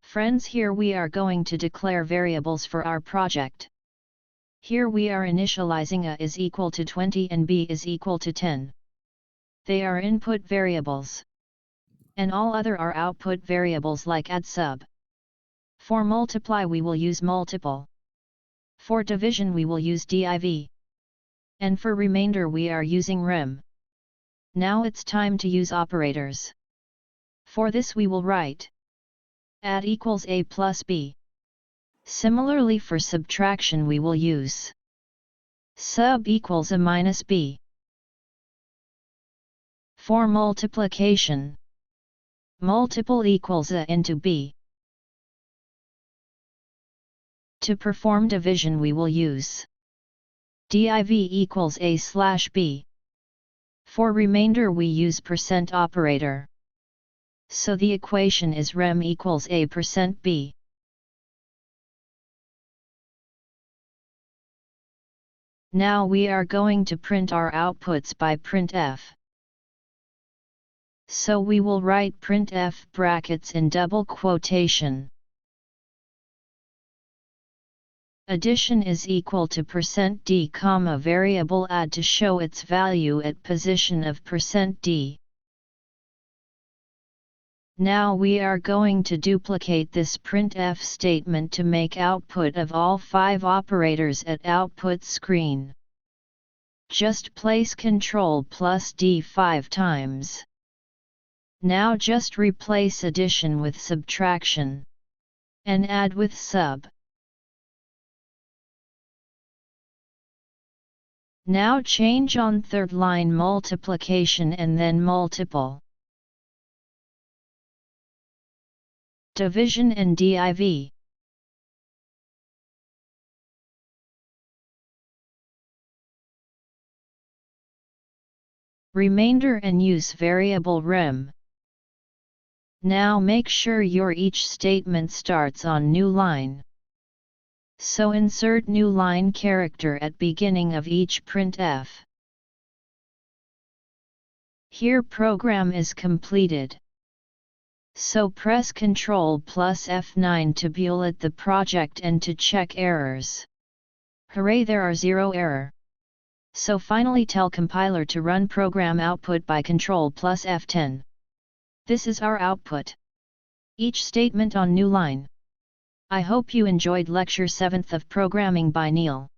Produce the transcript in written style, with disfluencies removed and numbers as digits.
Friends, here we are going to declare variables for our project. Here we are initializing a is equal to 20 and b is equal to 10. They are input variables. And all other are output variables like add sub. For multiply we will use multiple. For division we will use div. And for remainder we are using rem. Now it's time to use operators. For this we will write add equals a plus b. Similarly for subtraction we will use sub equals a minus b. For multiplication, multiple equals a into b. To perform division we will use div equals a slash b. For remainder we use percent operator. So the equation is rem equals a percent b. Now we are going to print our outputs by printf. So we will write printf brackets in double quotation. Addition is equal to %d comma variable add to show its value at position of %d. Now we are going to duplicate this printf statement to make output of all 5 operators at output screen. Just place Ctrl plus D 5 times. Now just replace addition with subtraction. And add with sub. Now change on third line multiplication and then multiple. Division and div. Remainder and use variable rem. Now make sure your each statement starts on new line. So insert new line character at beginning of each printf. Here program is completed. So press Ctrl plus F9 to bullet the project and to check errors. Hooray, there are 0 error. So finally tell compiler to run program output by Ctrl plus F10. This is our output. Each statement on new line. I hope you enjoyed lecture 7th of programming by Neel.